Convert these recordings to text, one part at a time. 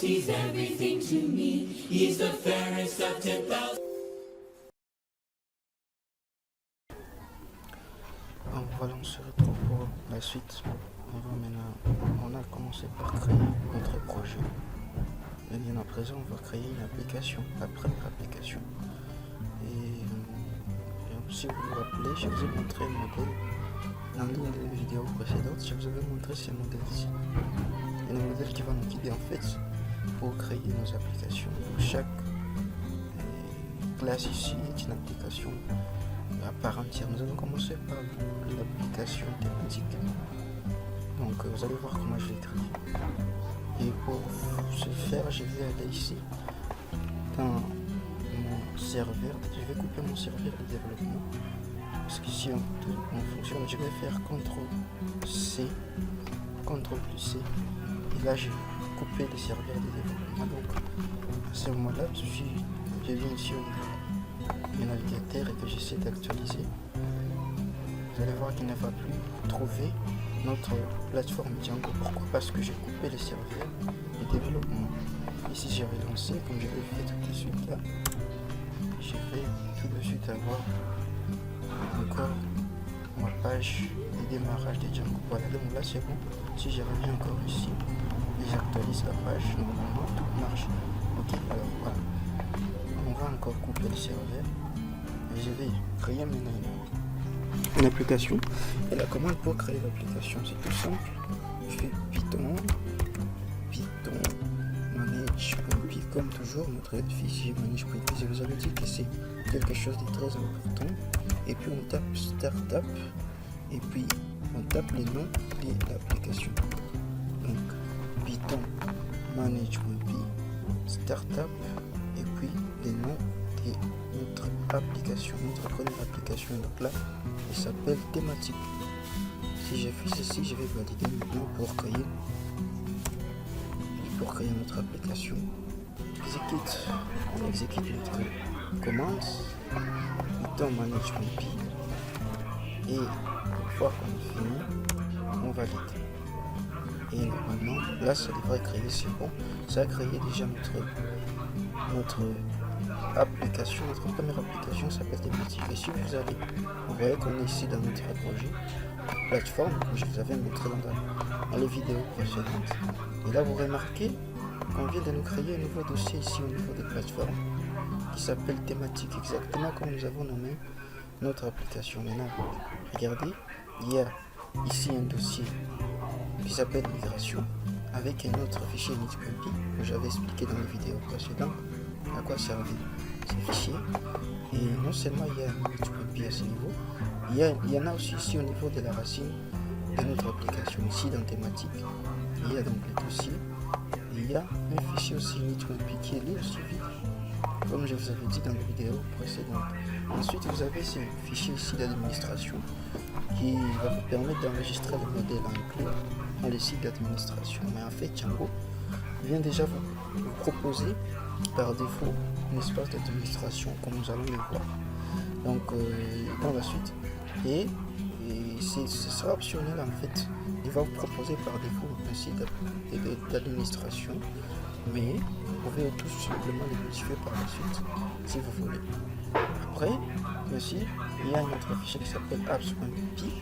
he's everything to me. He's the fairest of 10,000. Donc voilà, on se retrouve pour la suite. On a commencé par créer notre projet. Et bien à présent, on va créer une application, la première application. Et si vous vous rappelez, je vous ai montré le modèle dans l'une des vidéos précédentes. Je vous avais montré ces modèles-ci. Et le modèle qui va nous guider en fait pour créer nos applications. Donc chaque classe ici est une application à part entière. Nous allons commencer par l'application thématique. Donc vous allez voir comment je l'ai créé. Et pour ce faire, je vais aller ici dans mon serveur. Je vais couper mon serveur de développement. Parce qu'ici on fonctionne. Je vais faire CTRL+C. CTRL+C. Et là j'ai coupé le serveur de développement. Donc à ce moment-là, je viens ici au niveau du navigateur et que j'essaie d'actualiser. Vous allez voir qu'il ne va plus trouver notre plateforme Django. Pourquoi? Parce que j'ai coupé le serveur de développement. Ici j'ai relancé comme je l'ai fait tout de suite là. Je vais tout de suite avoir encore ma page de démarrage de Django. Voilà, donc là c'est bon. Si je reviens encore ici et j'actualise la page, normalement tout marche. Ok, alors voilà. On va encore couper le serveur et je vais créer maintenant une application. Et la commande pour créer l'application, c'est tout simple. Je fais Python manage.py comme toujours, notre fichier manage.py. Je vous avais dit que c'est quelque chose de très important. Et puis on tape startup et puis on tape les noms de l'application. Donc Python manage.py startup et puis les noms de notre application, notre première application. Donc là, il s'appelle thématique. Si je fais ceci, je vais valider maintenant pour créer notre application. On exécute notre commande Python manage.py et une fois qu'on a fini, on valide. Et normalement, là ça devrait créer, c'est bon. Ça a créé déjà notre application, notre première application s'appelle thématique. Et si vous voyez qu'on est ici dans notre projet plateforme que je vous avais montré dans les vidéos précédentes. Et là vous remarquez qu'on vient de nous créer un nouveau dossier ici au niveau des plateformes qui s'appelle thématique, exactement comme nous avons nommé notre application. Maintenant, regardez, il y a ici un dossier qui s'appelle migration avec un autre fichier init.py que j'avais expliqué dans les vidéos précédentes à quoi servait ces fichiers. Et non seulement il y a un init.py à ce niveau, il y en a aussi ici au niveau de la racine de notre application. Ici dans thématique, il y a donc les dossiers. Il y a un fichier aussi init.py qui est lui aussi vide, comme je vous avais dit dans les vidéos précédentes. Ensuite, vous avez ce fichier ici d'administration qui va vous permettre d'enregistrer le modèle inclus dans le site d'administration. Mais en fait, Django vient déjà vous proposer par défaut un espace d'administration, comme nous allons le voir. Donc, dans la suite, et ce sera optionnel en fait. Il va vous proposer par défaut un site d'administration, mais vous pouvez tout simplement le modifier par la suite si vous voulez. Après, ici, il y a un autre fichier qui s'appelle apps.py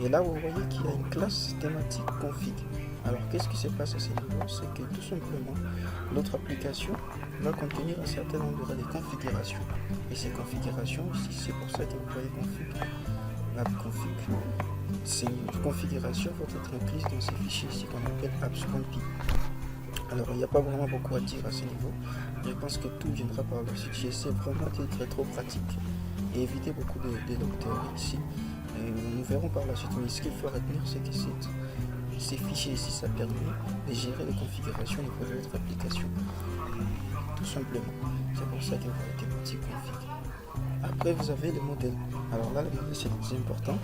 et là vous voyez qu'il y a une classe thématique config. Alors qu'est-ce qui se passe à ce niveau? C'est que tout simplement notre application va contenir un certain nombre de configurations et ces configurations ici, c'est pour ça que vous voyez config. La config, ces configurations vont être incluses dans ces fichiers ici qu'on appelle apps.py. Alors il n'y a pas vraiment beaucoup à dire à ce niveau. Je pense que tout viendra par la suite. J'essaie vraiment d'être trop pratique et éviter beaucoup de lecteurs ici. Et nous verrons par la suite. Mais ce qu'il faut retenir, c'est que ces fichiers ici, ça permet de gérer les configurations au niveau de votre application. Tout simplement. C'est pour ça que vous avez thématique config. Après, vous avez les modèles. Alors là, les modèles, c'est important.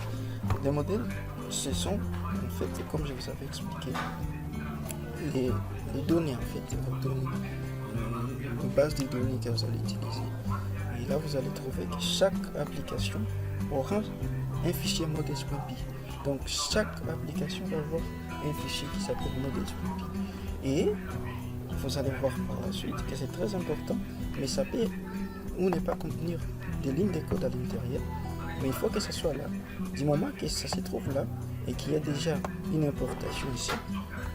Les modèles, ce sont, en fait, comme je vous avais expliqué, les données, en fait, vos données, une base de données que vous allez utiliser. Et là, vous allez trouver que chaque application aura un fichier models.py. Donc, chaque application va avoir un fichier qui s'appelle models.py. Et vous allez voir par la suite que c'est très important, mais ça peut ou ne pas contenir des lignes de code à l'intérieur, mais il faut que ce soit là. Du moment que ça se trouve là et qu'il y a déjà une importation ici,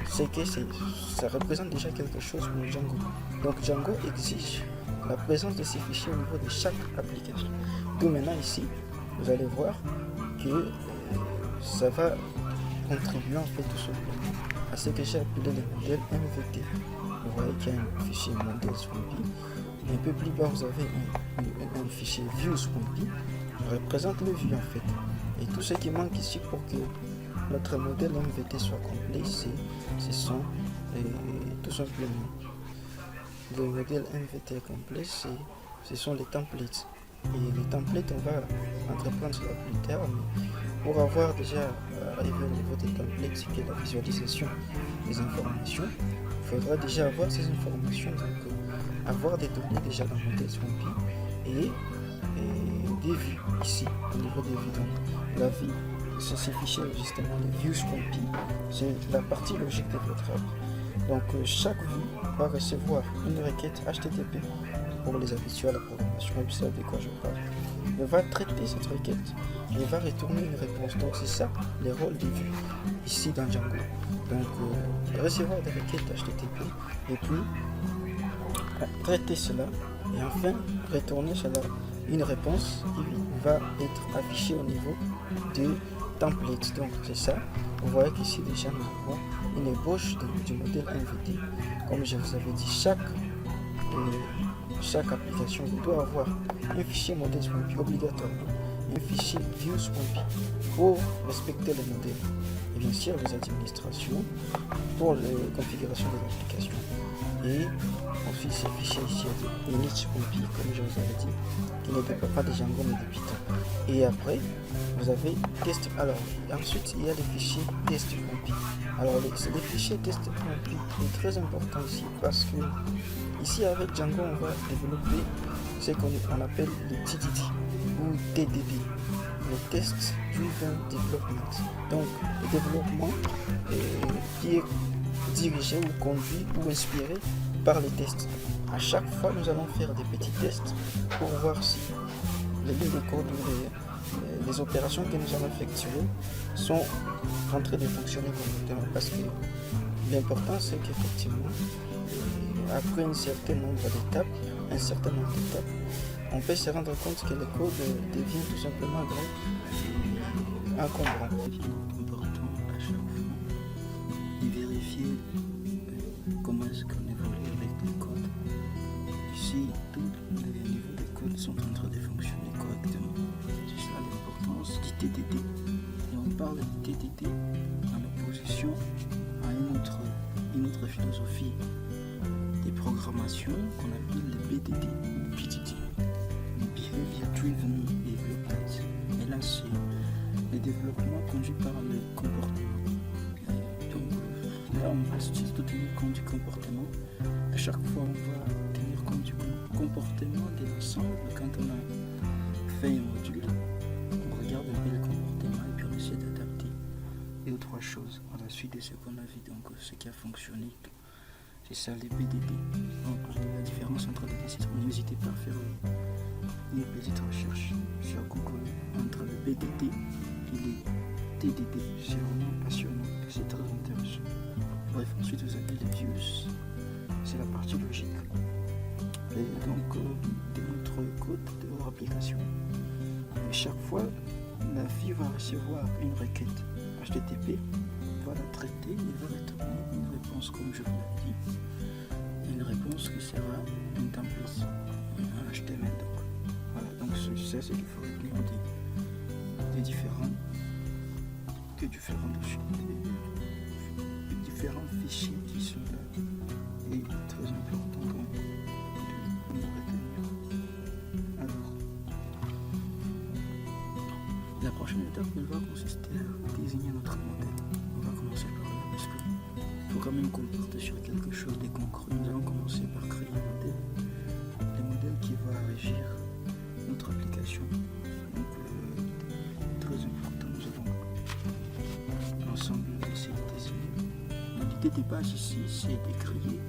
c'est que ça représente déjà quelque chose pour Django. Donc Django exige la présence de ces fichiers au niveau de chaque application. Donc maintenant ici, vous allez voir que ça va contribuer en fait tout simplement à ce que j'ai appelé le modèle MVT. Vous voyez qu'il y a un fichier modèle.py. Un peu plus bas, vous avez un fichier views.py qui représente le view en fait. Et tout ce qui manque ici pour que notre modèle MVT soit complet, ce sont tout simplement le modèle MVT complet, ce sont les templates. Et les templates, on va entreprendre cela plus tard, mais pour avoir déjà arrivé au niveau des templates, c'est que la visualisation des informations, il faudra déjà avoir ces informations, donc avoir des données déjà dans le modèle.py et des vues ici au niveau des vues. Donc la vue, c'est ces fichiers justement les views.py, c'est la partie logique de votre app. Donc chaque vue va recevoir une requête HTTP pour les habitués à la programmation web, c'est de quoi je parle. Il va traiter cette requête et va retourner une réponse. Donc c'est ça les rôles des vues ici dans Django. Donc recevoir des requêtes HTTP et puis traiter cela et enfin retourner cela une réponse qui va être affichée au niveau du template. Donc c'est ça. Vous voyez qu'ici déjà nous avons une ébauche du modèle MVT. Comme je vous avais dit, chaque application doit avoir un fichier modèle.py obligatoirement, un fichier views.py pour respecter le modèle, et bien sûr les administrations pour la configuration de l'application, et ensuite ces fichiers ici init.py comme je vous avais dit, qui ne dépend pas de Django mais de Python. Et après vous avez test. Alors ensuite il y a les fichiers test.py. Alors les fichiers test.py est très important ici parce que ici avec Django on va développer ce qu'on appelle le TDD ou TDD, le Test Driven Development. Donc le développement qui est dirigé ou conduit ou inspiré par les tests. À chaque fois nous allons faire des petits tests pour voir si les lignes de code ou les opérations que nous allons effectuer sont en train de fonctionner correctement, parce que l'important c'est qu'effectivement après un certain nombre d'étapes, on peut se rendre compte que le code devient tout simplement encombrant. Il est important à chaque fois de vérifier comment est-ce qu'on évolue avec le code. Ici, tous les niveaux de code sont en train de fonctionner correctement. C'est ça l'importance du TDD. Et on parle du TDD en opposition à une autre philosophie de programmation qu'on appelle le BDD ou BDD, Behavior Driven Development. Et là, c'est le développement conduit par le comportement. Donc là, on va surtout tenir compte du comportement. À chaque fois, on va tenir compte du comportement de l'ensemble. Quand on a fait un module, on regarde un peu le comportement et puis on essaie d'adapter deux ou trois choses à la suite de ce qu'on a vu, donc ce qui a fonctionné. C'est ça les BDD. Donc la différence entre les deux, n'hésitez pas à faire une petite recherche sur Google entre le BDD et les TDD. C'est vraiment passionnant, c'est très intéressant. Bref, ensuite vous avez les views, c'est la partie logique. Et donc de notre code, de votre application. Et chaque fois, la vie va recevoir une requête HTTP, va la traiter et va retourner une réponse comme je vous l'avais dit. Une réponse qui sera un template, un HTML. Donc voilà, donc ça c'est qu'il faut retenir des différents fichiers qui sont là et très important donc de retenir. Alors, la prochaine étape elle va consister à désigner notre modèle. On va commencer par là parce qu'il faut quand même qu'on parte sur quelque chose de concret. Nous allons commencer par créer un modèle, le modèle qui va régir notre application. Donc très important, nous allons ensemble essayer de désigner. L'idée de base ici c'est de créer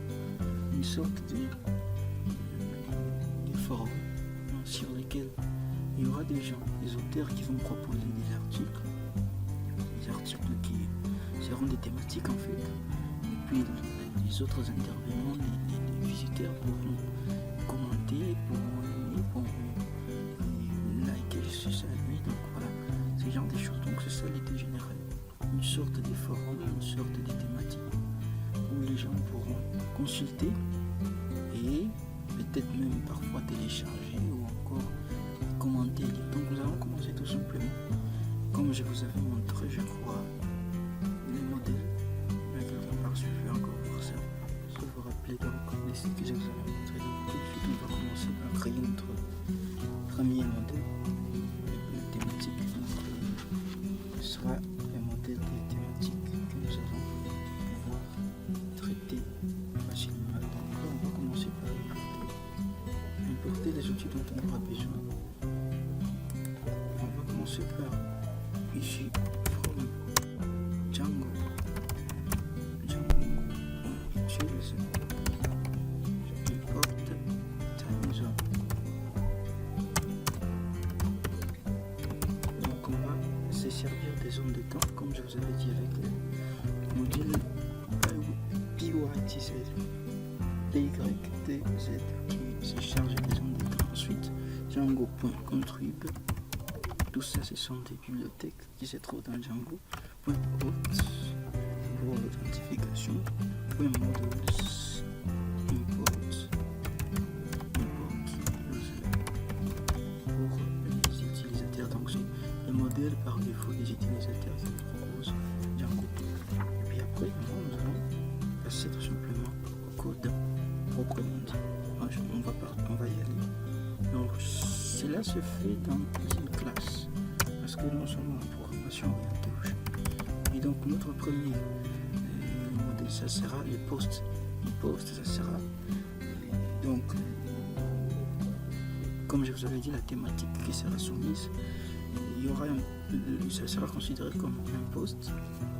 une sorte de forum sur lesquels il y aura des gens, des auteurs qui vont proposer des articles qui seront des thématiques en fait. Et puis les autres intervenants, les visiteurs pourront commenter, pourront aimer, pourront liker si ça lui. Donc voilà, ce genre de choses. Donc c'est ça l'idée générale. Une sorte de forum, une sorte de thématique où les gens pourront consulter et peut-être même parfois télécharger ou encore commenter. Donc nous allons commencer tout simplement. Comme je vous avais montré, je crois, les modèles. Quelque part, je vais encore voir ça. Si vous vous rappelez donc ce que je vous avais montré. Donc tout de suite, on va commencer par créer notre premier modèle. La thématique sera un modèle de thématique que nous allons pouvoir traiter facilement. Donc là, on va commencer par importer les outils dont on aura besoin. On va commencer par ici from Django choose import time zone. Donc on va se servir des zones de temps comme je vous avais dit avec le module PYTZ qui se charge des zones de temps. Ensuite Django.contrib. Tout ça, ce sont des bibliothèques qui se trouvent dans Django. .out pour l'authentification. .modules import user pour les utilisateurs. Donc c'est le modèle par défaut des utilisateurs qui propose Django. Et puis après, nous allons passer tout simplement au code proprement dit. On va y aller. Donc cela se fait dans une classe parce que nous sommes en programmation orientée. Et donc notre premier modèle, ça sera les posts. Les posts, ça sera donc comme je vous avais dit, la thématique qui sera soumise, il y aura ça sera considéré comme un post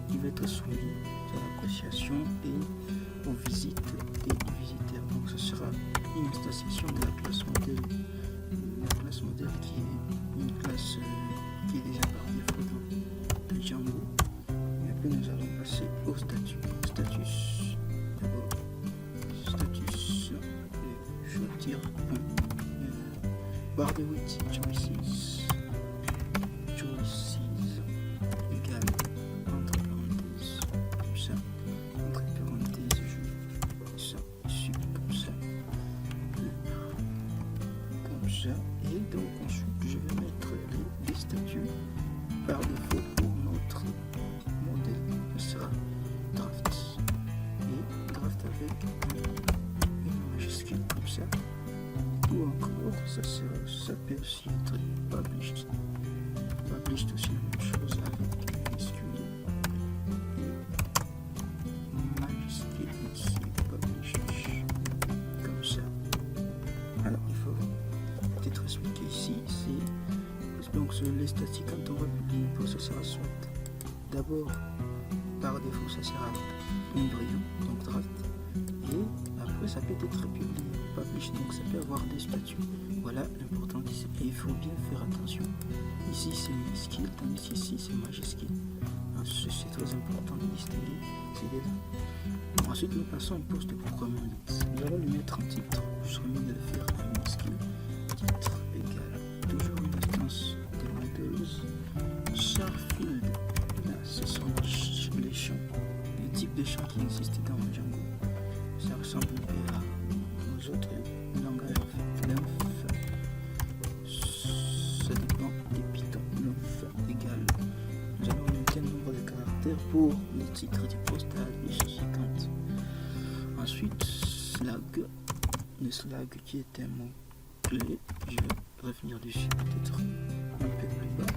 qui va être soumis à l'appréciation et aux visites des visiteurs. Donc ce sera une installation de la classe modèle. La classe modèle qui est une classe qui est déjà par défaut de Django. Et après nous allons passer au statut. Status d'abord. Status choisir barre de width choices égale entre parenthèses comme ça, entre parenthèses je ça ici comme ça. Et donc ensuite je vais mettre les statuts par défaut pour notre modèle. Ce sera draft et draft avec une majuscule comme ça, ou encore ça peut aussi être published aussi la même chose avec minuscule et majuscule ici, published comme ça. Alors il faut peut-être expliquer ici, donc les statiques quand on va publier une post, ça sera soit d'abord par défaut ça sera embryon, donc draft, et après ça peut être publié, publish, donc ça peut avoir des statuts. Voilà l'important ici, et il faut bien faire attention. Ici c'est minuscule, tandis qu'ici c'est majuscule. C'est très important de distinguer ces deux là. Ensuite nous passons au poste proprement dit. Nous allons lui mettre un titre, je serais mieux de le faire en minuscule. Titre égale toujours une instance de modèles char field. Là ce sont les champs, les types de champs qui existent dans Django. Ça ressemble un peu aux autres langages en fait. Length, ça dépend des Python. Length égale, nous allons limiter le nombre de caractères pour les titres du postal et 50. Ensuite slag, le slag qui est un mot clé, je vais revenir dessus peut-être un peu plus bas.